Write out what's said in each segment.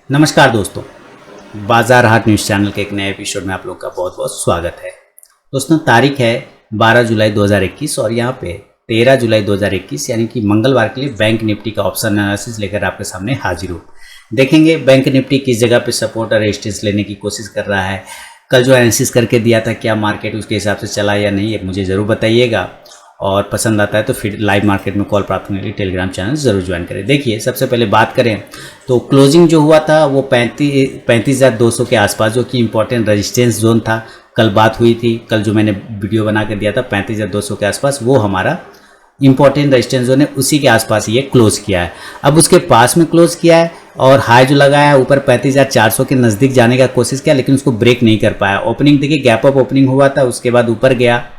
नमस्कार दोस्तों, बाजार हाट न्यूज़ चैनल के एक नए एपिसोड में आप लोग का बहुत बहुत स्वागत है। दोस्तों, तारीख है 12 जुलाई 2021 और यहाँ पे 13 जुलाई 2021 यानी कि मंगलवार के लिए बैंक निफ्टी का ऑप्शन एनालिसिस लेकर आपके सामने हाजिर हूँ। देखेंगे बैंक निफ्टी किस जगह पे सपोर्ट और रेजिस्टेंस लेने की कोशिश कर रहा है। कल जो एनालिसिस करके दिया था, क्या मार्केट उसके हिसाब से चला या नहीं, ये मुझे ज़रूर बताइएगा। और पसंद आता है तो फिर लाइव मार्केट में कॉल प्राप्त करने के लिए टेलीग्राम चैनल ज़रूर ज्वाइन करें। देखिए, सबसे पहले बात करें तो क्लोजिंग जो हुआ था वो 35,200 के आसपास, जो कि इंपॉर्टेंट रेजिस्टेंस जोन था। कल बात हुई थी, कल जो मैंने वीडियो बना कर दिया था 35,200 के आसपास, वो हमारा इंपॉर्टेंट रेजिस्टेंस जोन है, उसी के आसपास ये क्लोज किया है। अब उसके पास में क्लोज किया है और हाई जो लगाया है ऊपर 35,400 के नज़दीक जाने का कोशिश किया, लेकिन उसको ब्रेक नहीं कर पाया। ओपनिंग देखिए, गैप अप ओपनिंग हुआ था, उसके बाद ऊपर गया,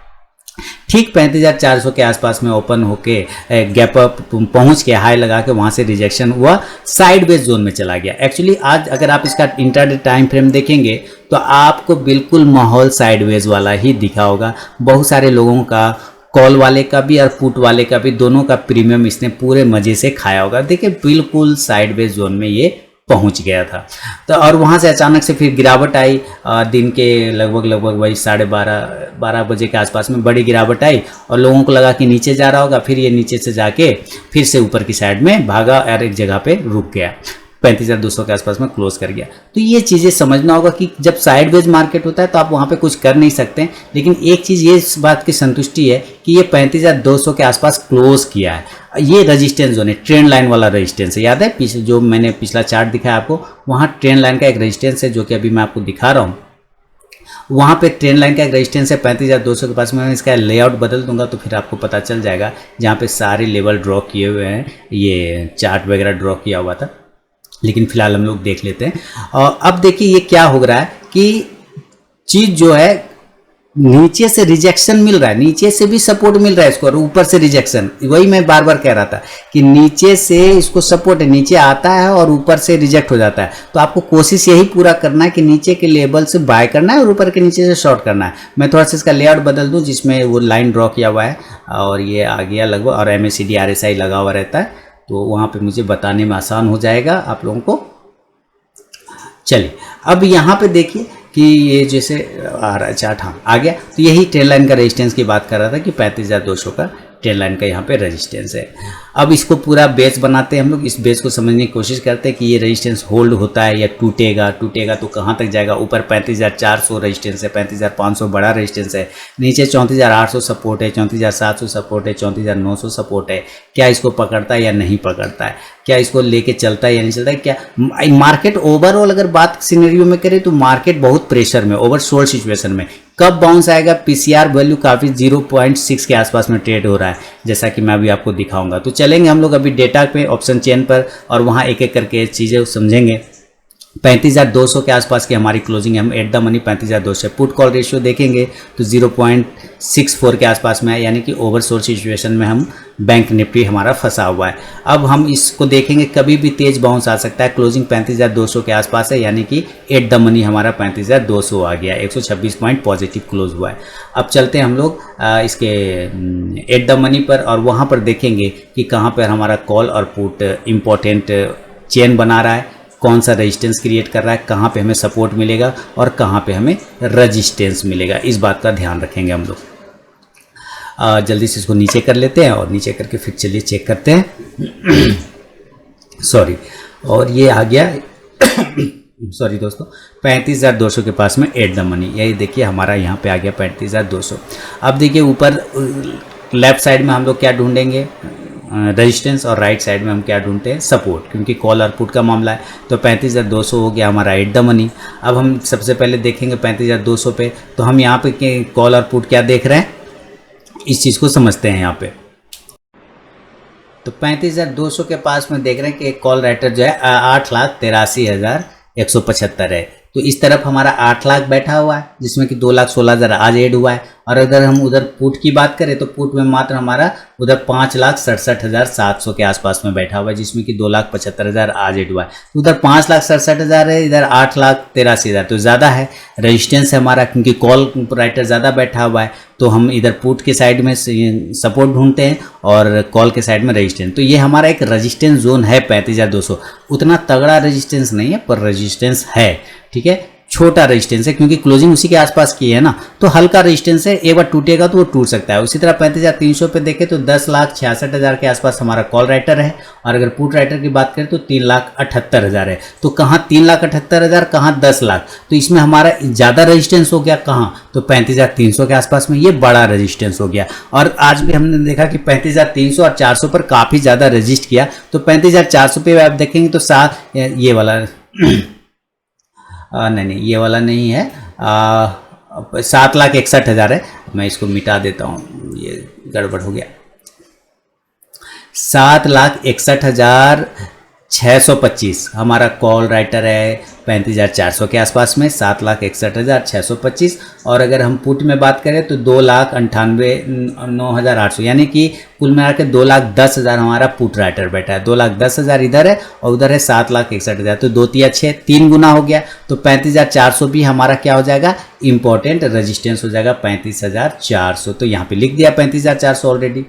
ठीक 35,400 के आसपास में ओपन होके गैप अप पहुंच के हाई लगा के वहां से रिजेक्शन हुआ, साइडवेज जोन में चला गया। एक्चुअली आज अगर आप इसका इंट्राडे टाइम फ्रेम देखेंगे तो आपको बिल्कुल माहौल साइडवेज वाला ही दिखा होगा। बहुत सारे लोगों का, कॉल वाले का भी और पुट वाले का भी, दोनों का प्रीमियम इसने पूरे मजे से खाया होगा। देखिए, बिल्कुल साइडवेज जोन में ये पहुंच गया था। तो और वहां से अचानक से फिर गिरावट आई, दिन के लगभग वही 12:30 बजे के आसपास में बड़ी गिरावट आई और लोगों को लगा कि नीचे जा रहा होगा। फिर ये नीचे से जाके फिर से ऊपर की साइड में भागा और एक जगह पे रुक गया, 35,200 के आसपास में क्लोज कर गया। तो ये चीज़ें समझना होगा कि जब साइडवेज मार्केट होता है तो आप वहाँ पे कुछ कर नहीं सकते, लेकिन एक चीज़ ये इस बात की संतुष्टि है कि ये 35,200 के आसपास क्लोज किया है। ये रेजिस्टेंस जोन है, ट्रेंड लाइन वाला रेजिस्टेंस है। याद है पिछले जो मैंने पिछला चार्ट दिखाया आपको, वहाँ ट्रेंड लाइन का एक रेजिस्टेंस है जो कि अभी मैं आपको दिखा रहा हूँ। वहाँ पे ट्रेंड लाइन का एक रेजिस्टेंस है 35,200 के पास में। मैं इसका लेआउट बदल दूंगा तो फिर आपको पता चल जाएगा, जहाँ पे सारे लेवल ड्रॉ किए हुए हैं, ये चार्ट वगैरह ड्रॉ किया हुआ था। लेकिन फिलहाल हम लोग देख लेते हैं। और अब देखिए ये क्या हो रहा है कि चीज़ जो है नीचे से रिजेक्शन मिल रहा है, नीचे से भी सपोर्ट मिल रहा है इसको और ऊपर से रिजेक्शन। वही मैं बार बार कह रहा था कि नीचे से इसको सपोर्ट है, नीचे आता है और ऊपर से रिजेक्ट हो जाता है। तो आपको कोशिश यही पूरा करना है कि नीचे के लेवल से बाय करना है और ऊपर के नीचे से शॉर्ट करना है। मैं थोड़ा सा इसका लेआउट बदल दूं जिसमें वो लाइन ड्रॉ किया हुआ है और ये आ गया लगभग, और MACD RSI लगा हुआ रहता है, तो वहाँ पे मुझे बताने में आसान हो जाएगा आप लोगों को। चलिए, अब यहाँ पे देखिए कि ये जैसे आ रहा है चार्ट, हाँ आ गया। तो यही ट्रेंड लाइन का रेजिस्टेंस की बात कर रहा था कि 35,200 का ट्रेंड लाइन का यहाँ पे रेजिस्टेंस है। अब इसको पूरा बेस बनाते हैं हम लोग, इस बेस को समझने की कोशिश करते हैं कि ये रेजिस्टेंस होल्ड होता है या टूटेगा तो कहाँ तक जाएगा। ऊपर 35,400 रेजिस्टेंस है, 35,500 बड़ा रेजिस्टेंस है, नीचे 34,800 सपोर्ट है, 34,700 सपोर्ट है, 34,900 सपोर्ट है। क्या इसको पकड़ता है या नहीं पकड़ता है, क्या इसको लेके चलता है या नहीं चलता है। क्या मार्केट ओवरऑल अगर बात सिनेरियो में करें तो मार्केट बहुत प्रेशर में, ओवरसोल्ड सिचुएशन में। कब बाउंस आएगा, PCR वैल्यू काफ़ी 0.6 के आसपास में ट्रेड हो रहा है, जैसा कि मैं अभी आपको दिखाऊंगा। तो चलेंगे हम लोग अभी डेटा पे, ऑप्शन चेन पर, और वहाँ एक एक करके चीज़ें समझेंगे। 35,200 के आसपास की हमारी क्लोजिंग है, हम at the money 35,200। Put call ratio देखेंगे तो 0.64 के आसपास में है, यानी कि ओवरसोल्ड सिचुएशन में हम बैंक निफ्टी हमारा फंसा हुआ है। अब हम इसको देखेंगे, कभी भी तेज बाउंस आ सकता है। क्लोजिंग 35,200 के आसपास है, यानी कि एट द मनी हमारा 35,200 आ गया, 126 पॉइंट पॉजिटिव क्लोज हुआ है। अब चलते हैं हम लोग इसके एट द मनी पर, और वहाँ पर देखेंगे कि कहाँ पर हमारा कॉल और पुट इंपॉर्टेंट चेन बना रहा है, कौन सा रेजिस्टेंस क्रिएट कर रहा है, कहाँ पे हमें सपोर्ट मिलेगा और कहाँ पे हमें रेजिस्टेंस मिलेगा। इस बात का ध्यान रखेंगे हम लोग। जल्दी से इसको नीचे कर लेते हैं और नीचे करके फिर चलिए चेक करते हैं। सॉरी, और ये आ गया सॉरी दोस्तों, 35,200 के पास में एट द मनी। यही देखिए हमारा यहाँ पे आ गया 35,200। अब देखिए ऊपर लेफ्ट साइड में हम लोग क्या ढूंढेंगे, रेजिस्टेंस, और राइट साइड में हम क्या ढूंढते हैं, सपोर्ट, क्योंकि कॉल और पुट का मामला है। तो 35,200 हो गया हमारा एट द मनी। अब हम सबसे पहले देखेंगे 35,200 पे, तो हम यहाँ पे कॉल और पुट क्या देख रहे हैं, इस चीज़ को समझते हैं यहाँ पे। तो 35,200 के पास में देख रहे हैं कि एक कॉल राइटर जो है 8,83,175 है। तो इस तरफ हमारा 8 लाख बैठा हुआ है, जिसमें कि 2,16,000 आज ऐड हुआ है, और अगर हम उधर पुट की बात करें तो पुट में मात्र हमारा उधर 5,67,700 के आसपास में बैठा हुआ है, जिसमें कि 2,75,000 आज एड हुआ है। उधर 5,67,000 है, इधर 8,83,000, तो ज़्यादा है। रेजिस्टेंस है हमारा, क्योंकि कॉल राइटर ज़्यादा बैठा हुआ है, तो हम इधर पुट के साइड में सपोर्ट ढूंढते हैं और कॉल के साइड में रेजिस्टेंस। तो ये हमारा एक रेजिस्टेंस जोन है 35,200। उतना तगड़ा रेजिस्टेंस नहीं है पर रेजिस्टेंस है, ठीक है, छोटा रेजिस्टेंस है, क्योंकि क्लोजिंग उसी के आसपास की है ना, तो हल्का रेजिस्टेंस है। एक बार टूटेगा तो वो टूट सकता है। उसी तरह 35,300 पे देखें तो 10,66,000 के आसपास हमारा कॉल राइटर है, और अगर पुट राइटर की बात करें तो 3,78,000 है। तो कहाँ 3,78,000, कहाँ 10 लाख, तो इसमें हमारा ज़्यादा रेजिस्टेंस हो गया कहाँ, तो 35,300 के आसपास में ये बड़ा रेजिस्टेंस हो गया। और आज भी हमने देखा कि 35,300 और 400 पर काफ़ी ज़्यादा रजिस्ट किया। तो 35,400 पे आप देखेंगे तो ये वाला नहीं, ये वाला नहीं है, 7,61,000 है। मैं इसको मिटा देता हूँ, ये गड़बड़ हो गया। 7,61,625 हमारा कॉल राइटर है 35,400 के आसपास में, 7,61,625। और अगर हम पुट में बात करें तो 2,98,9,800, यानी कि कुल मिला के 2,10,000 हमारा पुट राइटर बैठा है। 2,10,000 इधर है और उधर है 7,61,000, तो 2 तिया 6, 3 गुना हो गया। तो 35,400 भी हमारा क्या हो जाएगा, इंपॉर्टेंट रेजिस्टेंस हो जाएगा 35,400। तो यहाँ पे लिख दिया 35,400 ऑलरेडी।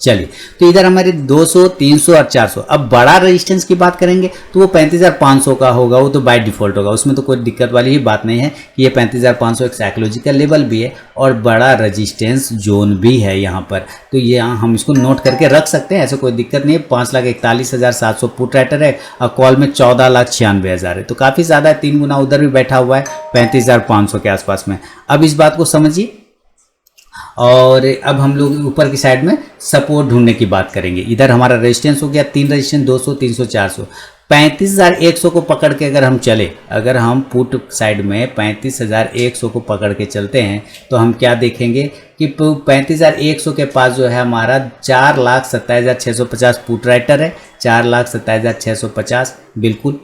चलिए, तो इधर हमारे 200, 300 और 400। अब बड़ा रेजिस्टेंस की बात करेंगे तो वो 35,500 का होगा, वो तो बाय डिफॉल्ट होगा, उसमें तो कोई दिक्कत वाली ही बात नहीं है कि ये 35,500 एक साइकोलॉजिकल लेवल भी है और बड़ा रेजिस्टेंस जोन भी है यहाँ पर। तो ये हम इसको नोट करके रख सकते हैं, ऐसे कोई दिक्कत नहीं है। 5,41,700 पुट राइटर है और कॉल में 14,96,000 है, तो काफ़ी ज़्यादा है, 3 गुना उधर भी बैठा हुआ है 35,500 के आसपास में। अब इस बात को समझिए, और अब हम लोग ऊपर की साइड में सपोर्ट ढूंढने की बात करेंगे। इधर हमारा रेजिस्टेंस हो गया 3 रेजिस्टेंस, 200, 300, 400। 35,100 को पकड़ के अगर हम चले, अगर हम पुट साइड में 35,100 को पकड़ के चलते हैं तो हम क्या देखेंगे कि 35,100 के पास जो है हमारा 4,27,650 पुट राइटर है, 4,27,650 बिल्कुल।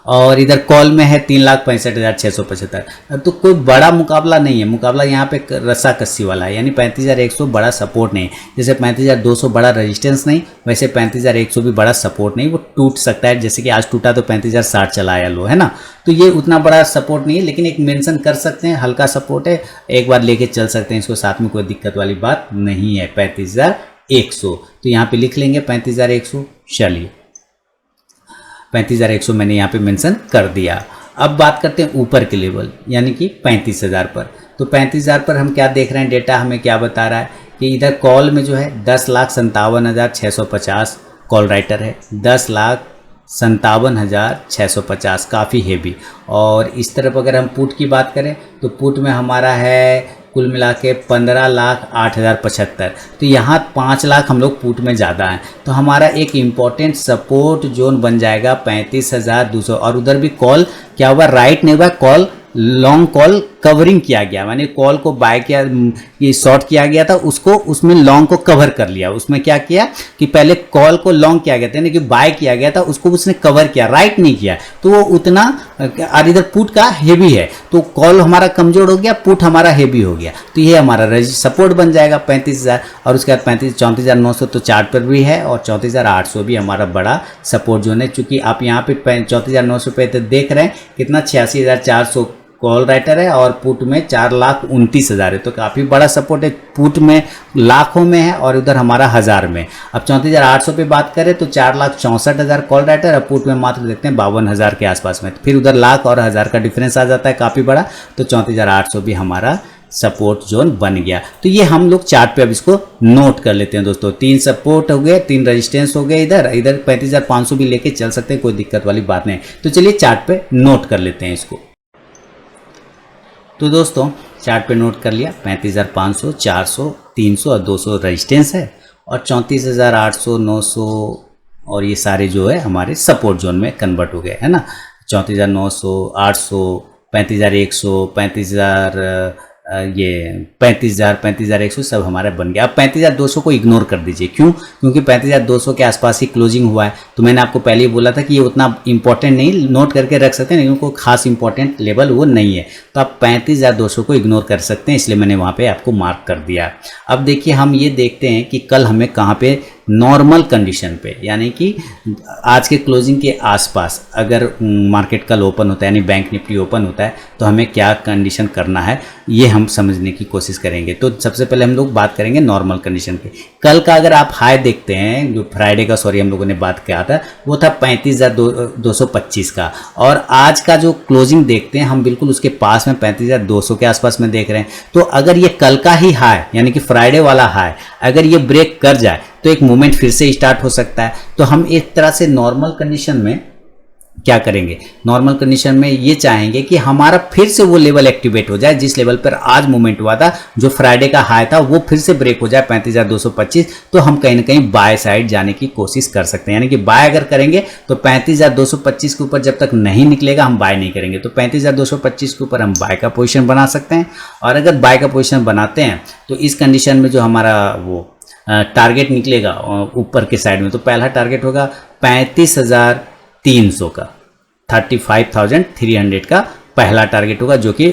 और इधर कॉल में है 3,65,675। तो कोई बड़ा मुकाबला नहीं है, मुकाबला यहाँ पे रस्सा कस्सी वाला है, यानी 35,100 बड़ा सपोर्ट नहीं। जैसे 35,200 बड़ा रेजिस्टेंस नहीं, वैसे 35,100 भी बड़ा सपोर्ट नहीं, वो टूट सकता है। जैसे कि आज टूटा तो 35,060 चला आया लो, है ना, तो ये उतना बड़ा सपोर्ट नहीं है, लेकिन एक मेंशन कर सकते हैं, हल्का सपोर्ट है, एक बार लेके चल सकते हैं इसको साथ में, कोई दिक्कत वाली बात नहीं है। 35,100 तो यहाँ पे लिख लेंगे 35,100। चलिए, 35,100 मैंने यहाँ पे मेंशन कर दिया। अब बात करते हैं ऊपर के लेवल, यानी कि 35,000 पर। तो 35,000 पर हम क्या देख रहे हैं, डेटा हमें क्या बता रहा है कि इधर कॉल में जो है 10,57,650 कॉल राइटर है, 10,57,650 काफ़ी हेवी। और इस तरफ अगर हम पुट की बात करें तो पुट में हमारा है कुल मिला के 15,08,075। तो यहाँ 5 लाख हम लोग पुट में ज़्यादा हैं, तो हमारा एक इम्पॉर्टेंट सपोर्ट जोन बन जाएगा 35,200। और उधर भी कॉल क्या हुआ, राइट नहीं हुआ, कॉल लॉन्ग कॉल कवरिंग किया गया, माने कॉल को बाय किया, ये शॉर्ट किया गया था, उसको उसमें लॉन्ग को कवर कर लिया। उसमें क्या किया कि पहले कॉल को लॉन्ग किया गया था, यानी कि बाय किया गया था, उसको उसने कवर किया, राइट नहीं किया, तो वो उतना। और इधर पुट का हेवी है, तो कॉल हमारा कमजोर हो गया, पुट हमारा हेवी हो गया, तो ये हमारा सपोर्ट बन जाएगा 35,000। और उसके बाद 34,900 तो चार्ट पर भी है, और 34,800 भी हमारा बड़ा सपोर्ट जोन है। चूंकि आप यहाँ पे 34,900 पे देख रहे हैं कितना, 86,400 कॉल राइटर है और पुट में 4,29,000 है, तो काफ़ी बड़ा सपोर्ट है। पुट में लाखों में है और उधर हमारा हज़ार में। अब 34,800 पे बात करें तो 4,64,000 कॉल राइटर और पुट में मात्र देखते हैं 52,000 के आसपास में। फिर उधर लाख और हज़ार का डिफरेंस आ जाता है काफ़ी बड़ा, तो 34,800 भी हमारा सपोर्ट जोन बन गया। तो ये हम लोग चार्ट पे अब इसको नोट कर लेते हैं दोस्तों। 3 सपोर्ट हो गए, 3 रेजिस्टेंस हो गए, इधर 35,500 भी लेके चल सकते हैं, कोई दिक्कत वाली बात नहीं। तो चलिए चार्ट पे नोट कर लेते हैं इसको। तो दोस्तों चार्ट पे नोट कर लिया, 35,500, 400, 300 और 200 रेजिस्टेंस है, और 34,800, 900 और ये सारे जो है हमारे सपोर्ट जोन में कन्वर्ट हो गए, है ना। 34,900, 800, 35,100, 35,000, ये 35,000 35,100 सब हमारा बन गया। अब 35,200 को इग्नोर कर दीजिए। क्यों? क्योंकि 35,200 के आसपास ही क्लोजिंग हुआ है। तो मैंने आपको पहले ही बोला था कि ये उतना इंपॉर्टेंट नहीं, नोट करके रख सकते हैं लेकिन कोई खास इंपॉर्टेंट लेवल वो नहीं है। तो आप 35,200 को इग्नोर कर सकते हैं, इसलिए मैंने वहाँ पे आपको मार्क कर दिया। अब देखिए हम ये देखते हैं कि कल हमें कहाँ पे नॉर्मल कंडीशन पे, यानी कि आज के क्लोजिंग के आसपास अगर मार्केट कल ओपन होता है यानी बैंक निफ्टी ओपन होता है तो हमें क्या कंडीशन करना है ये हम समझने की कोशिश करेंगे। तो सबसे पहले हम लोग बात करेंगे नॉर्मल कंडीशन की। कल का अगर आप हाई देखते हैं, जो फ्राइडे का हम लोगों ने बात किया था, वो था 35,225 का, और आज का जो क्लोजिंग देखते हैं हम बिल्कुल उसके पास में 35,200 के आसपास में देख रहे हैं। तो अगर ये कल का ही हाई यानी कि फ्राइडे वाला हाई अगर ये ब्रेक कर जाए तो एक मूवमेंट फिर से स्टार्ट हो सकता है। तो हम एक तरह से नॉर्मल कंडीशन में क्या करेंगे, नॉर्मल कंडीशन में ये चाहेंगे कि हमारा फिर से वो लेवल एक्टिवेट हो जाए जिस लेवल पर आज मूवमेंट हुआ था, जो फ्राइडे का हाई था वो फिर से ब्रेक हो जाए 35,225। तो हम कहीं ना कहीं बाय साइड जाने की कोशिश कर सकते हैं, यानी कि बाय अगर करेंगे तो 35,225 के ऊपर जब तक नहीं निकलेगा हम बाय नहीं करेंगे। तो 35,225 के ऊपर हम बाय का पोजिशन बना सकते हैं, और अगर बाय का पोजिशन बनाते हैं तो इस कंडीशन में जो हमारा वो टारगेट निकलेगा ऊपर के साइड में, तो पहला टारगेट होगा 35,300 का, 35,300 का पहला टारगेट होगा, जो कि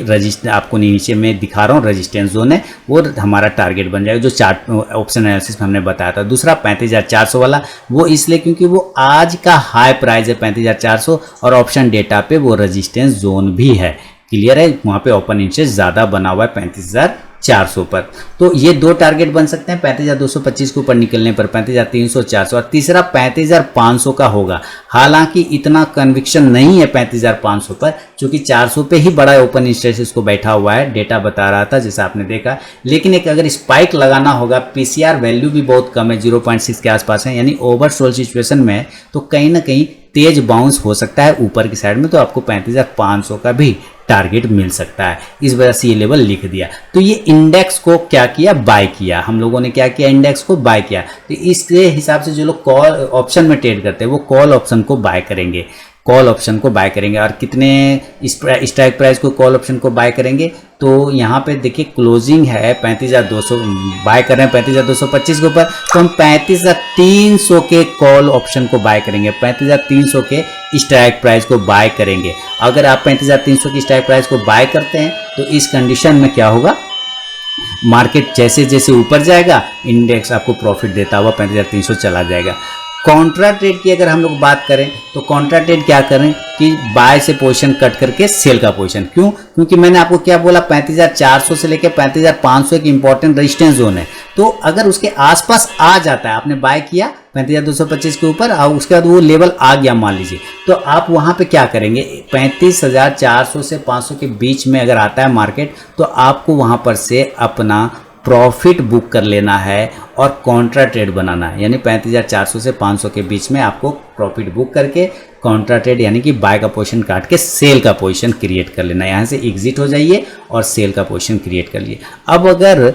आपको नीचे में दिखा रहा हूँ रेजिस्टेंस जोन है, वो हमारा टारगेट बन जाएगा जो चार्ट ऑप्शन एनालिसिस में हमने बताया था। दूसरा 35,400 वाला, वो इसलिए क्योंकि वो आज का हाई प्राइस है 35,400 और ऑप्शन डेटा पे वो रेजिस्टेंस जोन भी है। क्लियर है? वहाँ पे ओपन इंटरेस्ट ज़्यादा बना हुआ है 35,400 पर। तो ये दो टारगेट बन सकते हैं 35,225 के ऊपर निकलने पर, 35,300 400, और तीसरा 35,500 का होगा। हालांकि इतना कन्विक्शन नहीं है 35,500 पर, क्योंकि 400 पे ही बड़ा ओपन इंटरेस्ट इसको बैठा हुआ है, डेटा बता रहा था जैसा आपने देखा। लेकिन एक अगर स्पाइक लगाना होगा, पीसीआर वैल्यू भी बहुत कम है, 0.6 के आसपास है, यानी ओवरसोल्ड सिचुएशन में तो कहीं ना कहीं तेज बाउंस हो सकता है ऊपर की साइड में, तो आपको 35,500 का भी टारगेट मिल सकता है। इस वजह से ये लेवल लिख दिया। तो ये इंडेक्स को क्या किया, बाय किया। हम लोगों ने क्या किया, इंडेक्स को बाय किया। तो इसके हिसाब से जो लोग कॉल ऑप्शन में ट्रेड करते हैं वो कॉल ऑप्शन को बाय करेंगे, कॉल ऑप्शन को बाय करेंगे। और कितने स्ट्राइक प्राइस को कॉल ऑप्शन को बाय करेंगे, तो यहाँ पे देखिए क्लोजिंग है 35,200, बाय कर रहे हैं 35,225 के ऊपर, तो हम 35,300 के कॉल ऑप्शन को बाय करेंगे, 35,300 के स्ट्राइक प्राइस को बाय करेंगे। अगर आप 35,300 की स्ट्राइक प्राइस को बाय करते हैं तो इस कंडीशन में क्या होगा, मार्केट जैसे जैसे ऊपर जाएगा इंडेक्स आपको प्रॉफिट देता हुआ 35,300 चला जाएगा। कॉन्ट्रा ट्रेड की अगर हम लोग बात करें तो कॉन्ट्रा ट्रेड क्या करें कि बाय से पोजीशन कट करके सेल का पोजीशन। क्यों? क्योंकि मैंने आपको क्या बोला, 35,400 से लेकर 35,500 एक इंपॉर्टेंट रेजिस्टेंस जोन है। तो अगर उसके आसपास आ जाता है, आपने बाय किया 35,225 के ऊपर और उसके बाद वो लेवल आ गया मान लीजिए, तो आप वहां पे क्या करेंगे, 35,400 से 500 के बीच में अगर आता है मार्केट, तो आपको वहां पर से अपना प्रॉफिट बुक कर लेना है और कॉन्ट्रा ट्रेड बनाना है। यानी 35,400 से 500 के बीच में आपको प्रॉफिट बुक करके कॉन्ट्रा ट्रेड यानी कि बाय का पोजीशन काट के सेल का पोजीशन क्रिएट कर लेना है। यहाँ से एग्जिट हो जाइए और सेल का पोजीशन क्रिएट कर लिए। अब अगर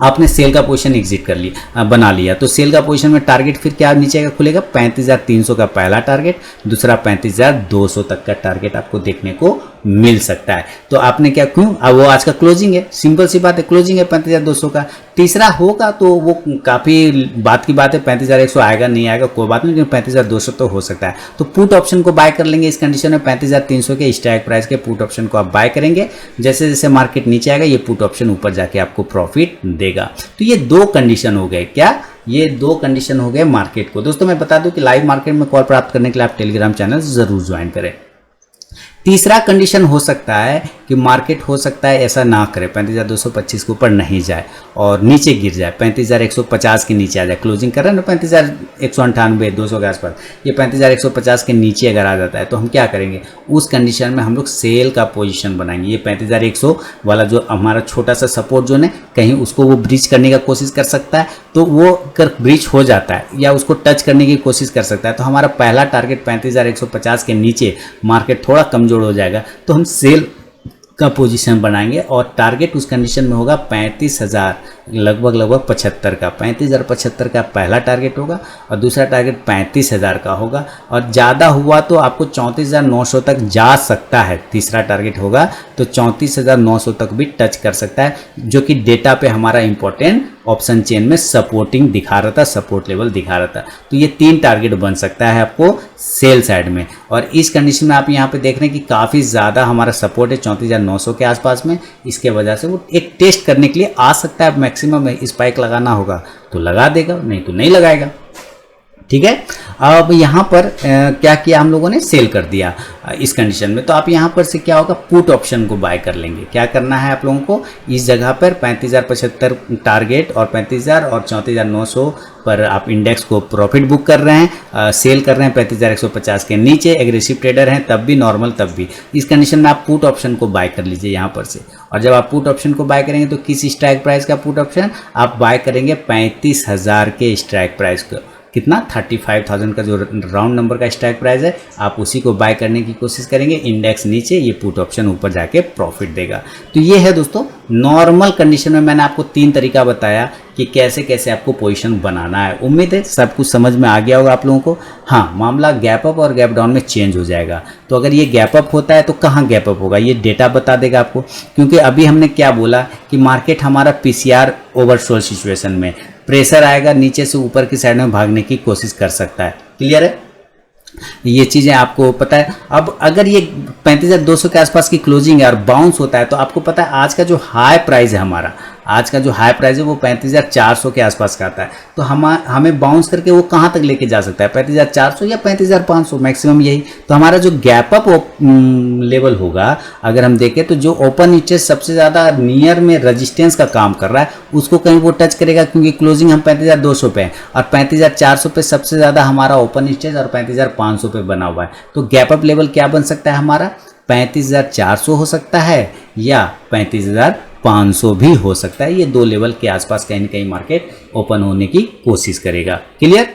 आपने सेल का पोजीशन एग्जिट कर लिया, बना लिया, तो सेल का पोजीशन में टारगेट फिर क्या नीचे का खुलेगा, 35,300 का पहला टारगेट, दूसरा 35,200 तक का टारगेट आपको देखने को मिल सकता है। तो आपने क्या, क्यों, अब वो आज का क्लोजिंग है, सिंपल सी बात है, क्लोजिंग है 35,200 का। तीसरा होगा तो वो काफ़ी बात की बात है, 35,100 आएगा नहीं आएगा कोई बात नहीं, लेकिन 35,200 तो हो सकता है। तो पुट ऑप्शन को बाय कर लेंगे इस कंडीशन में, 35,300 के स्ट्राइक प्राइस के पुट ऑप्शन को आप बाय करेंगे। जैसे जैसे मार्केट नीचे आएगा ये पुट ऑप्शन ऊपर जाके आपको प्रॉफिट देगा। तो ये दो कंडीशन हो गए, क्या, ये दो कंडीशन हो गए मार्केट को। दोस्तों मैं बता दूं कि लाइव मार्केट में कॉल प्राप्त करने के लिए आप टेलीग्राम चैनल जरूर ज्वाइन करें। तीसरा कंडीशन हो सकता है कि मार्केट हो सकता है ऐसा ना करे, 35,225 के ऊपर नहीं जाए और नीचे गिर जाए, 35,150 के नीचे आ जाए। क्लोजिंग कर रहे हैं ना 35,198 200 के आसपास, ये 35,150 के नीचे अगर आ जाता है तो हम क्या करेंगे, उस कंडीशन में हम लोग सेल का पोजीशन बनाएंगे। ये 35,100 वाला जो हमारा छोटा सा सपोर्ट जोन है, कहीं उसको वो ब्रीच करने का कोशिश कर सकता है, तो वो अगर ब्रीच हो जाता है या उसको टच करने की कोशिश कर सकता है, तो हमारा पहला टारगेट 35,150 के नीचे मार्केट थोड़ा कमजोर हो जाएगा, तो हम सेल का पोजीशन बनाएंगे और टारगेट उस कंडीशन में होगा 35,000 लगभग 75 का, 35,075 का पहला टारगेट होगा और दूसरा टारगेट 35,000 का होगा और ज़्यादा हुआ तो आपको 34,900 तक जा सकता है। तीसरा टारगेट होगा तो 34,900 तक भी टच कर सकता है, जो कि डेटा पे हमारा इंपॉर्टेंट ऑप्शन चेन में सपोर्टिंग दिखा रहा था, सपोर्ट लेवल दिखा रहा था। तो ये 3 टारगेट बन सकता है आपको सेल साइड में और इस कंडीशन में आप यहाँ पे देख रहे हैं कि काफ़ी ज़्यादा हमारा सपोर्ट है 34,900 के आसपास में। इसके वजह से वो एक टेस्ट करने के लिए आ सकता है, मैक्सिमम स्पाइक लगाना होगा तो लगा देगा, नहीं तो नहीं लगाएगा। ठीक है, अब यहाँ पर क्या किया हम लोगों ने, सेल कर दिया इस कंडीशन में। तो आप यहाँ पर से क्या होगा, पुट ऑप्शन को बाय कर लेंगे। क्या करना है आप लोगों को, इस जगह पर 35,075 टारगेट और 35,000 और 34,900 पर आप इंडेक्स को प्रॉफिट बुक कर रहे हैं, सेल कर रहे हैं 35,150 के नीचे। एग्रेसिव ट्रेडर हैं तब भी, नॉर्मल तब भी। इस कंडीशन में आप पुट ऑप्शन को बाय कर लीजिए यहाँ पर से। और जब आप पुट ऑप्शन को बाय करेंगे तो किस स्ट्राइक प्राइस का पुट ऑप्शन आप बाय करेंगे, 35,000 के स्ट्राइक प्राइस को। कितना, 35,000 का जो राउंड नंबर का स्ट्राइक प्राइस है, आप उसी को बाय करने की कोशिश करेंगे। इंडेक्स नीचे, ये पुट ऑप्शन ऊपर जाके प्रॉफिट देगा। तो ये है दोस्तों नॉर्मल कंडीशन में मैंने आपको 3 तरीका बताया कि कैसे कैसे आपको पोजीशन बनाना है। उम्मीद है सब कुछ समझ में आ गया होगा आप लोगों को। हाँ, मामला गैप अप और गैप डाउन में चेंज हो जाएगा। तो अगर ये गैप अप होता है तो कहाँ गैप अप होगा, ये डेटा बता देगा आपको। क्योंकि अभी हमने क्या बोला कि मार्केट हमारा PCR ओवरसोल्ड सिचुएशन में, प्रेशर आएगा नीचे से ऊपर की साइड में भागने की कोशिश कर सकता है। क्लियर है, ये चीज़ें आपको पता है। अब अगर ये 35,200 के आसपास की क्लोजिंग है और बाउंस होता है तो आपको पता है आज का जो हाई प्राइस है हमारा, आज का जो हाई प्राइस है वो 35,400 के आसपास का आता है। तो हमें बाउंस करके वो कहाँ तक लेके जा सकता है, 35,400 या 35,500 मैक्सिमम यही। तो हमारा जो गैप अप लेवल होगा, अगर हम देखें तो जो ओपन इंटरेस्ट सबसे ज़्यादा नियर में रजिस्टेंस का काम कर रहा है उसको कहीं वो टच करेगा, क्योंकि क्लोजिंग हम 35,200 पे है और 35,400 पे सबसे ज़्यादा हमारा ओपन इंटरेस्ट और 35,500 पे बना हुआ है। तो गैप अप लेवल क्या बन सकता है हमारा, 35,400 हो सकता है या 35,500 भी हो सकता है। ये 2 लेवल के आसपास कहीं ना कहीं मार्केट ओपन होने की कोशिश करेगा। क्लियर,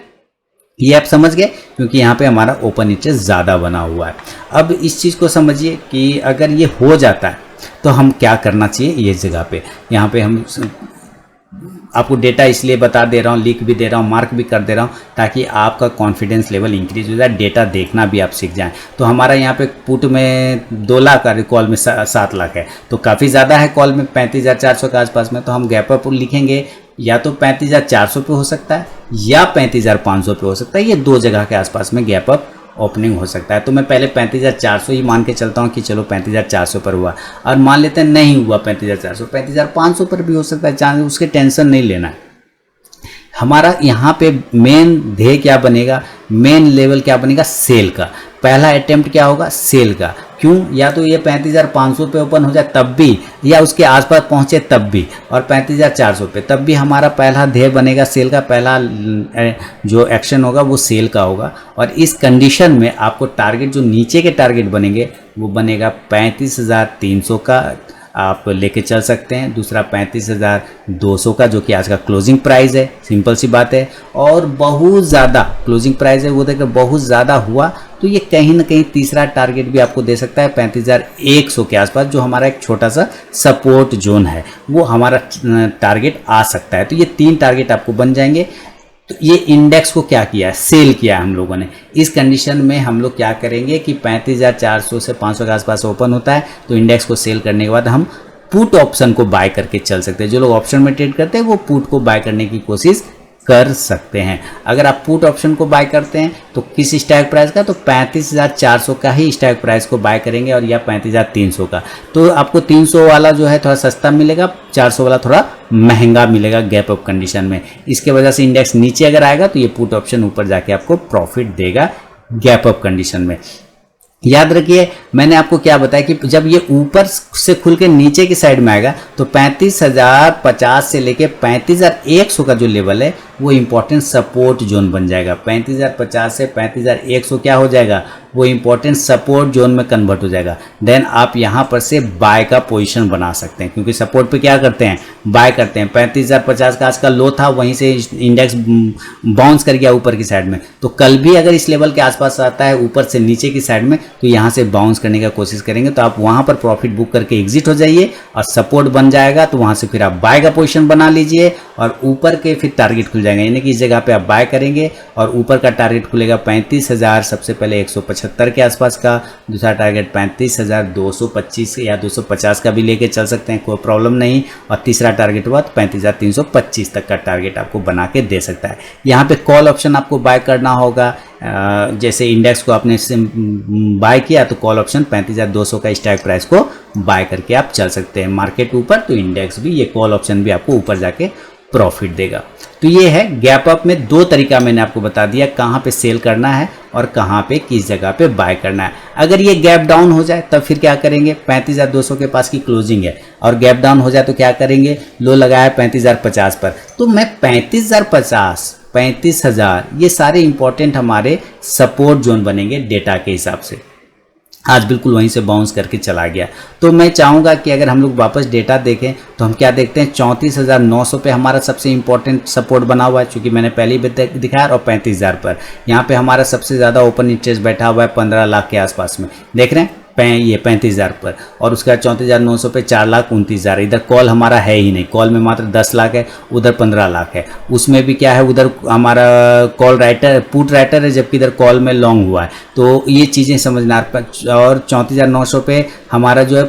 ये आप समझ गए, क्योंकि यहाँ पे हमारा ओपन इंटरेस्ट ज़्यादा बना हुआ है। अब इस चीज़ को समझिए कि अगर ये हो जाता है तो हम क्या करना चाहिए। ये जगह पे यहाँ पे हम आपको डेटा इसलिए बता दे रहा हूँ, लिख भी दे रहा हूँ, मार्क भी कर दे रहा हूँ, ताकि आपका कॉन्फिडेंस लेवल इंक्रीज हो जाए, डेटा देखना भी आप सीख जाएं। तो हमारा यहाँ पे पुट में 2 लाख और कॉल में 7 लाख है, तो काफ़ी ज़्यादा है कॉल में 35,400 के आसपास में। तो हम गैप अप लिखेंगे, या तो 35,400 पे हो सकता है या 35,500 पे हो सकता है। ये 2 जगह के आसपास में गैप अप ओपनिंग हो सकता है। तो मैं पहले 35,400 ही मान के चलता हूँ कि चलो 35,400 पर हुआ, और मान लेते हैं नहीं हुआ 35,400, 35,500 पर भी हो सकता है, चांस उसके टेंशन नहीं लेना है। हमारा यहाँ पे मेन ध्येय क्या बनेगा, मेन लेवल क्या बनेगा, सेल का। पहला अटेम्प्ट क्या होगा, सेल का। क्यों, या तो ये 35,500 पे ओपन हो जाए तब भी, या उसके आसपास पहुंचे तब भी, और 35,400 पे तब भी हमारा पहला ध्येय बनेगा सेल का। पहला जो एक्शन होगा वो सेल का होगा। और इस कंडीशन में आपको टारगेट, जो नीचे के टारगेट बनेंगे वो बनेगा 35,300 का आप लेके चल सकते हैं। दूसरा 35,200 का, जो कि आज का क्लोजिंग प्राइस है, सिंपल सी बात है। और बहुत ज़्यादा क्लोजिंग प्राइस है वो देखकर बहुत ज़्यादा हुआ तो ये कहीं ना कहीं तीसरा टारगेट भी आपको दे सकता है 35,100 के आसपास, जो हमारा एक छोटा सा सपोर्ट जोन है, वो हमारा टारगेट आ सकता है। तो ये 3 टारगेट आपको बन जाएंगे। तो ये इंडेक्स को क्या किया है, सेल किया हम लोगों ने। इस कंडीशन में हम लोग क्या करेंगे कि 35,400 से 500 के आसपास ओपन होता है, तो इंडेक्स को सेल करने के बाद हम पुट ऑप्शन को बाय करके चल सकते हैं। जो लोग ऑप्शन में ट्रेड करते हैं वो पुट को बाय करने की कोशिश कर सकते हैं। अगर आप पुट ऑप्शन को बाय करते हैं तो किस स्ट्राइक प्राइस का, तो 35,400 का ही स्ट्राइक प्राइस को बाय करेंगे, और या 35,300 का। तो आपको 300 वाला जो है थोड़ा सस्ता मिलेगा, 400 वाला थोड़ा महंगा मिलेगा गैप अप कंडीशन में। इसके वजह से इंडेक्स नीचे अगर आएगा तो ये पुट ऑप्शन ऊपर जाके आपको प्रॉफिट देगा गैप अप कंडीशन में। याद रखिए मैंने आपको क्या बताया कि जब ये ऊपर से खुल के नीचे की साइड में आएगा तो 35,050 से लेके 35,100 का जो लेवल है वो इंपॉर्टेंट सपोर्ट जोन बन जाएगा। 35,050 से 35,100 क्या हो जाएगा, वो इंपॉर्टेंट सपोर्ट जोन में कन्वर्ट हो जाएगा। देन आप यहाँ पर से बाय का पोजीशन बना सकते हैं, क्योंकि सपोर्ट पे क्या करते हैं, बाय करते हैं। 35,050 का आज का लो था, वहीं से इंडेक्स बाउंस कर गया ऊपर की साइड में, तो कल भी अगर इस लेवल के आसपास आता है ऊपर से नीचे की साइड में, तो यहाँ से बाउंस करने का कोशिश करेंगे। तो आप वहाँ पर प्रॉफिट बुक करके एग्जिट हो जाइए, और सपोर्ट बन जाएगा तो वहाँ से फिर आप बाय का पोजीशन बना लीजिए, और ऊपर के फिर टारगेट खुल जाएंगे, यानी कि इस जगह पे आप बाय करेंगे और ऊपर का टारगेट खुलेगा 35,000, सबसे पहले 175 के आसपास का, दूसरा टारगेट 35,225 या 250 का भी लेके चल सकते हैं, कोई प्रॉब्लम नहीं, और तीसरा टारगेट हुआ 35,325 तक का टारगेट आपको बना के दे सकता है। यहाँ पे कॉल ऑप्शन आपको बाय करना होगा, जैसे इंडेक्स को आपने बाय किया तो कॉल ऑप्शन 35,200 का स्ट्राइक प्राइस को बाय करके आप चल सकते हैं। मार्केट ऊपर तो इंडेक्स भी, ये कॉल ऑप्शन भी आपको ऊपर जाके प्रॉफिट देगा। तो ये है गैप अप में दो तरीका मैंने आपको बता दिया, कहाँ पे सेल करना है और कहाँ पे किस जगह पे बाय करना है। अगर ये गैप डाउन हो जाए तब फिर क्या करेंगे, 35,200 के पास की क्लोजिंग है और गैप डाउन हो जाए तो क्या करेंगे, लो लगाया 35,050 पर, तो मैं 35,050, 35,000 ये सारे इंपॉर्टेंट हमारे सपोर्ट जोन बनेंगे डेटा के हिसाब से। आज बिल्कुल वहीं से बाउंस करके चला गया, तो मैं चाहूँगा कि अगर हम लोग वापस डेटा देखें तो हम क्या देखते हैं, 34,900 पे हमारा सबसे इंपॉर्टेंट सपोर्ट बना हुआ है, चूँकि मैंने पहले ही दिखाया, और 35,000 पर यहाँ पे हमारा सबसे ज़्यादा ओपन इंटरेस्ट बैठा हुआ है 15 लाख के आसपास में, देख रहे हैं ये 35,000 पर, और उसके बाद 34,900 पे 4,29,000। इधर कॉल हमारा है ही नहीं, कॉल में मात्र 10 लाख है, उधर 15 लाख है, उसमें भी क्या है, उधर हमारा कॉल राइटर पुट राइटर है, जबकि इधर कॉल में लॉन्ग हुआ है। तो ये चीज़ें समझना। और 34,900 पे हमारा जो है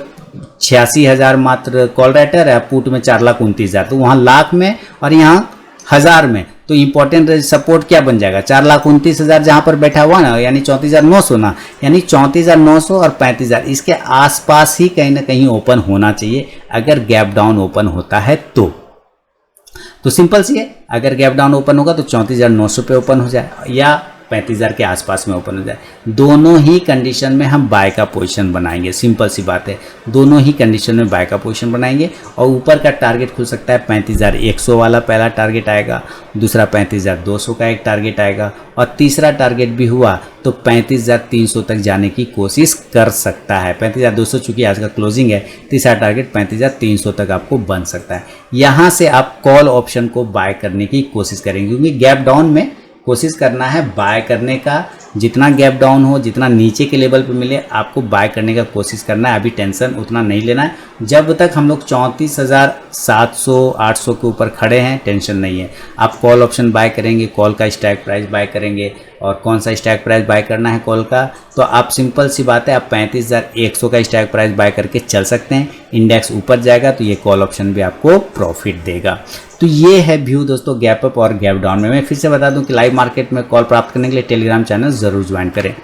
86,000 मात्र कॉल राइटर है, पुट में 4,29,000, तो वहाँ लाख में और यहाँ हज़ार में, तो इंपॉर्टेंट सपोर्ट क्या बन जाएगा, 4,29,000 जहाँ पर बैठा हुआ ना, यानी 34,900 ना, यानी 34,900 और 35,000 इसके आसपास ही कहीं ना कहीं ओपन होना चाहिए, अगर गैप डाउन ओपन होता है तो सिंपल सी है, अगर गैप डाउन ओपन होगा तो 34,900 पे ओपन हो जाए या 35,000 के आसपास में ओपन हो जाए, दोनों ही कंडीशन में हम बाय का पोजीशन बनाएंगे। सिंपल सी बात है, दोनों ही कंडीशन में बाय का पोजीशन बनाएंगे, और ऊपर का टारगेट खुल सकता है 35,100 वाला पहला टारगेट आएगा, दूसरा 35,200 का एक टारगेट आएगा, और तीसरा टारगेट भी हुआ तो 35,300 तक जाने की कोशिश कर सकता है। 35,200 चूँकि आज का क्लोजिंग है, तीसरा टारगेट 35,300 तक आपको बन सकता है। यहाँ से आप कॉल ऑप्शन को बाय करने की कोशिश करेंगे, क्योंकि गैप डाउन में कोशिश करना है बाय करने का, जितना गैप डाउन हो, जितना नीचे के लेवल पे मिले आपको बाय करने का कोशिश करना है। अभी टेंशन उतना नहीं लेना है, जब तक हम लोग 34,700 800 के ऊपर खड़े हैं टेंशन नहीं है। आप कॉल ऑप्शन बाय करेंगे, कॉल का स्ट्राइक प्राइस बाय करेंगे, और कौन सा स्ट्राइक प्राइस बाय करना है कॉल का, तो आप सिंपल सी बात है, आप 35,100 का स्ट्राइक प्राइस बाय करके चल सकते हैं। इंडेक्स ऊपर जाएगा तो ये कॉल ऑप्शन भी आपको प्रॉफिट देगा। तो ये है व्यू दोस्तों गैप अप और गैप डाउन में। मैं फिर से बता दूं कि लाइव मार्केट में कॉल प्राप्त करने के लिए टेलीग्राम चैनल जरूर ज्वाइन करें।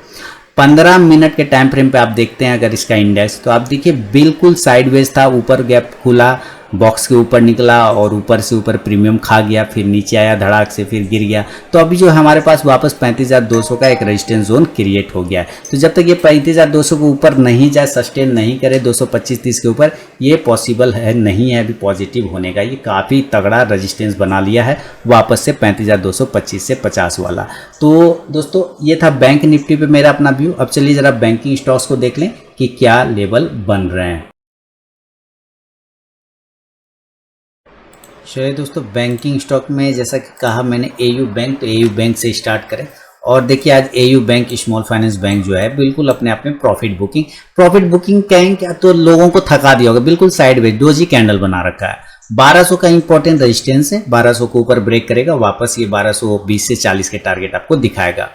15 मिनट के टाइम फ्रेम पे आप देखते हैं अगर इसका इंडेक्स, तो आप देखिए बिल्कुल साइडवेज था, ऊपर गैप खुला, बॉक्स के ऊपर निकला और ऊपर से ऊपर प्रीमियम खा गया, फिर नीचे आया धड़ाक से, फिर गिर गया। तो अभी जो हमारे पास वापस 35,200 का एक रेजिस्टेंस जोन क्रिएट हो गया है। तो जब तक ये 35,200 के ऊपर नहीं जाए, सस्टेन नहीं करे 225-30 के ऊपर, ये पॉसिबल है नहीं है अभी पॉजिटिव होने का। ये काफ़ी तगड़ा रेजिस्टेंस बना लिया है वापस से 35,225 से 50 वाला। तो दोस्तों ये था बैंक निफ्टी पे मेरा अपना व्यू। अब चलिए ज़रा बैंकिंग स्टॉक्स को देख लें कि क्या लेवल बन रहे हैं। चलिए दोस्तों, बैंकिंग स्टॉक में जैसा कि कहा मैंने एयू बैंक, तो एयू बैंक से स्टार्ट करें। और देखिए आज AU bank small finance bank जो है बिल्कुल अपने आप में प्रॉफिट बुकिंग कहें क्या, तो लोगों को थका दिया होगा, बिल्कुल साइडवेज डोजी कैंडल बना रखा है। 1200 का इंपॉर्टेंट रेजिस्टेंस है, 1200 को ऊपर ब्रेक करेगा, वापस ये 1220 से 40 के टारगेट आपको दिखाएगा।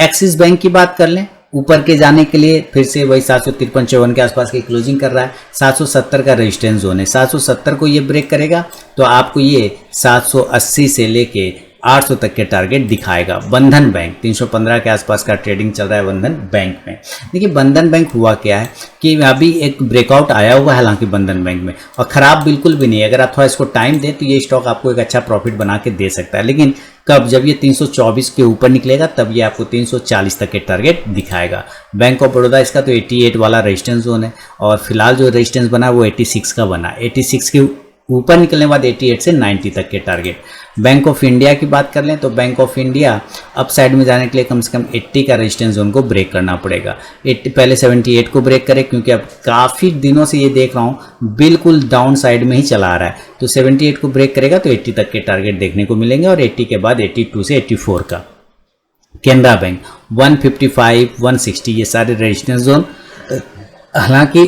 एक्सिस बैंक की बात कर लें, ऊपर के जाने के लिए फिर से वही 753-54 के आसपास की क्लोजिंग कर रहा है। 770 का रेजिस्टेंस जोन है, 770 को ये ब्रेक करेगा तो आपको ये 780 से लेके 800 तक के टारगेट दिखाएगा। बंधन बैंक 315 के आसपास का ट्रेडिंग चल रहा है बंधन बैंक में। देखिए बंधन बैंक हुआ क्या है कि अभी एक ब्रेकआउट आया हुआ है हालांकि बंधन बैंक में, और ख़राब बिल्कुल भी नहीं है। अगर आप थोड़ा इसको टाइम दें तो ये स्टॉक आपको एक अच्छा प्रॉफिट बना के दे सकता है, लेकिन कब, जब ये 324 के ऊपर निकलेगा तब ये आपको 340 तक के टारगेट दिखाएगा। बैंक ऑफ बड़ौदा इसका तो 88 वाला रेजिस्टेंस जोन है, और फिलहाल जो रेजिस्टेंस बना है वो 86 का बना, 86 के ऊपर निकलने के बाद 88 से 90 तक के टारगेट। बैंक ऑफ इंडिया की बात कर लें तो bank of India up side में जाने के लिए कम से कम 80 का रेजिस्टेंस जोन को ब्रेक करना पड़ेगा। 80 पहले 78 को ब्रेक करे, क्योंकि अब काफ़ी दिनों से ये देख रहा हूँ बिल्कुल डाउन साइड में ही चला आ रहा है। तो 78 को ब्रेक करेगा तो 80 तक के टारगेट देखने को मिलेंगे, और 80 के बाद 82 से 84 का। केनरा बैंक 155, 160 ये सारे रेजिस्टेंस जोन हालांकि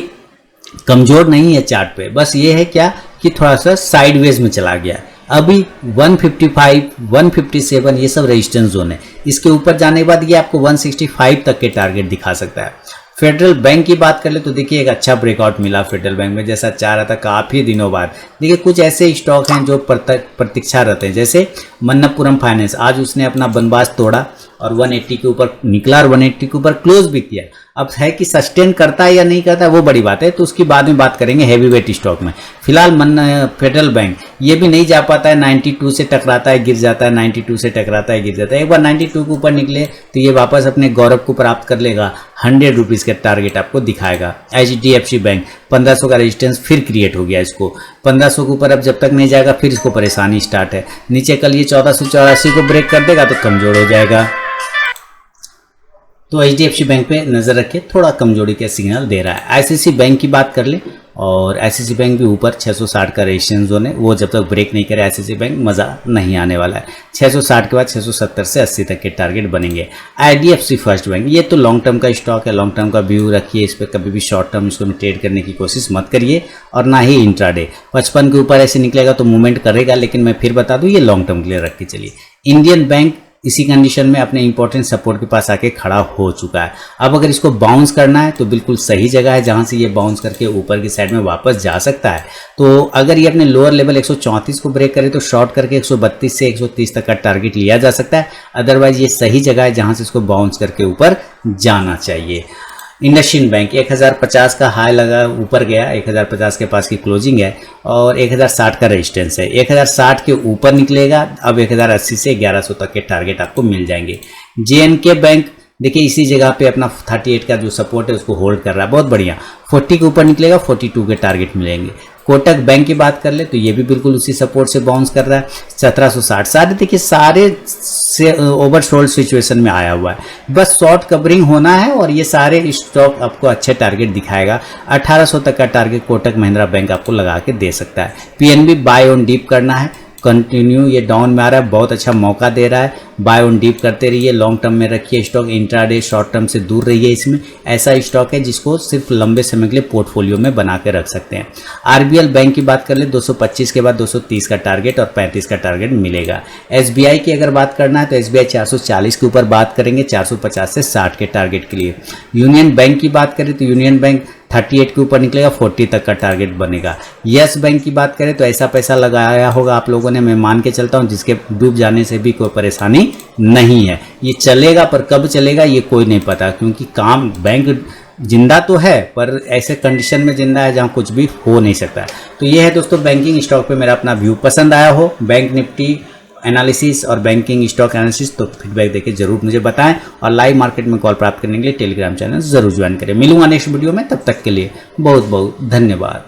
कमज़ोर नहीं है चार्ट पे, बस ये है क्या कि थोड़ा सा साइडवेज में चला गया। अभी 155, 157 ये सब रेजिस्टेंस जोन है। इसके ऊपर जाने के बाद ये आपको 165 तक के टारगेट दिखा सकता है। फेडरल बैंक की बात कर ले तो देखिए एक अच्छा ब्रेकआउट मिला फेडरल बैंक में, जैसा चाह रहा था काफ़ी दिनों बाद। देखिए कुछ ऐसे स्टॉक हैं जो प्रतीक्षा रहते हैं, जैसे मन्नप्पुरम फाइनेंस, आज उसने अपना बनबास तोड़ा और 180 के ऊपर निकला और 180 के ऊपर क्लोज भी किया। अब है कि सस्टेन करता है या नहीं करता है वो बड़ी बात है, तो उसकी बाद में बात करेंगे हैवी वेट स्टॉक में। फिलहाल फेडरल बैंक ये भी नहीं जा पाता है, 92 से टकराता है गिर जाता है, 92 से टकराता है गिर जाता है। एक बार 92 के ऊपर निकले तो ये वापस अपने गौरव को प्राप्त कर लेगा, 100 रुपीज़ का टारगेट आपको दिखाएगा। HDFC बैंक 1500 का रेजिस्टेंस फिर क्रिएट हो गया, इसको 1500 के ऊपर अब जब तक नहीं जाएगा फिर इसको परेशानी स्टार्ट है। नीचे कल ये 1484 को ब्रेक कर देगा तो कमजोर हो जाएगा। तो HDFC बैंक पे नज़र रखिए, थोड़ा कमजोरी का सिग्नल दे रहा है। ICICI बैंक की बात कर लें और ICICI बैंक भी ऊपर 660 का रेजिस्टेंस जोन है, वो जब तक ब्रेक नहीं करे ICICI बैंक मज़ा नहीं आने वाला है। 660 के बाद 670 से 80 तक के टारगेट बनेंगे। IDFC फर्स्ट बैंक ये तो लॉन्ग टर्म का स्टॉक है, लॉन्ग टर्म का व्यू रखिए, इस पर कभी भी शॉर्ट टर्म इसको ट्रेड करने की कोशिश मत करिए, और ना ही इंट्राडे। 55 के ऊपर ऐसे निकलेगा तो मूवमेंट करेगा, लेकिन मैं फिर बता दूँ ये लॉन्ग टर्म के लिए रख के चलिए। इंडियन बैंक इसी कंडीशन में अपने इंपॉर्टेंट सपोर्ट के पास आके खड़ा हो चुका है। अब अगर इसको बाउंस करना है तो बिल्कुल सही जगह है जहां से ये बाउंस करके ऊपर की साइड में वापस जा सकता है। तो अगर ये अपने लोअर लेवल 134 को ब्रेक करे तो शॉर्ट करके 132 से 130 तक का टारगेट लिया जा सकता है। अदरवाइज ये सही जगह है जहां से इसको बाउंस करके ऊपर जाना चाहिए। इंडसइंड बैंक 1050 का हाई लगा, ऊपर गया, 1050 के पास की क्लोजिंग है और 1060 का रेजिस्टेंस है। 1060 के ऊपर निकलेगा, अब 1080 से 1100 तक के टारगेट आपको मिल जाएंगे। JNK बैंक देखिए इसी जगह पे अपना 38 का जो सपोर्ट है उसको होल्ड कर रहा है, बहुत बढ़िया। 40 के ऊपर निकलेगा, 42 के टारगेट मिलेंगे। कोटक बैंक की बात कर ले तो ये भी बिल्कुल उसी सपोर्ट से बाउंस कर रहा है, 1760। सारे देखिए सारे से ओवरसोल्ड सिचुएशन में आया हुआ है, बस शॉर्ट कवरिंग होना है और ये सारे स्टॉक आपको अच्छे टारगेट दिखाएगा। 1800 तक का टारगेट कोटक महिंद्रा बैंक आपको लगा के दे सकता है। PNB बाय ऑन डीप करना है, कंटिन्यू ये डाउन में आ रहा है, बहुत अच्छा मौका दे रहा है, बाय ऑन डीप करते रहिए, लॉन्ग टर्म में रखिए स्टॉक, इंट्राडे शॉर्ट टर्म से दूर रहिए। इसमें ऐसा स्टॉक है जिसको सिर्फ लंबे समय के लिए पोर्टफोलियो में बना के रख सकते हैं। RBL बैंक की बात कर ले 225 के बाद 230 का टारगेट और 35 का टारगेट मिलेगा। SBI की अगर बात करना है तो SBI 440 के ऊपर बात करेंगे, 450 से 60 के टारगेट के लिए। यूनियन बैंक की बात करें तो यूनियन बैंक 38 के ऊपर निकलेगा, 40 तक का टारगेट बनेगा। यस बैंक की बात करें तो ऐसा पैसा लगाया होगा आप लोगों ने, मैं मान के चलता हूं जिसके डूब जाने से भी कोई परेशानी नहीं है। ये चलेगा पर कब चलेगा ये कोई नहीं पता, क्योंकि काम बैंक जिंदा तो है पर ऐसे कंडीशन में जिंदा है जहां कुछ भी हो नहीं सकता। तो ये है दोस्तों बैंकिंग स्टॉक पे मेरा अपना व्यू। पसंद आया हो बैंक निफ्टी एनालिसिस और बैंकिंग स्टॉक एनालिसिस तो फीडबैक देके जरूर मुझे बताएं, और लाइव मार्केट में कॉल प्राप्त करने के लिए टेलीग्राम चैनल जरूर ज्वाइन करें। मिलूंगा नेक्स्ट वीडियो में, तब तक के लिए बहुत बहुत धन्यवाद।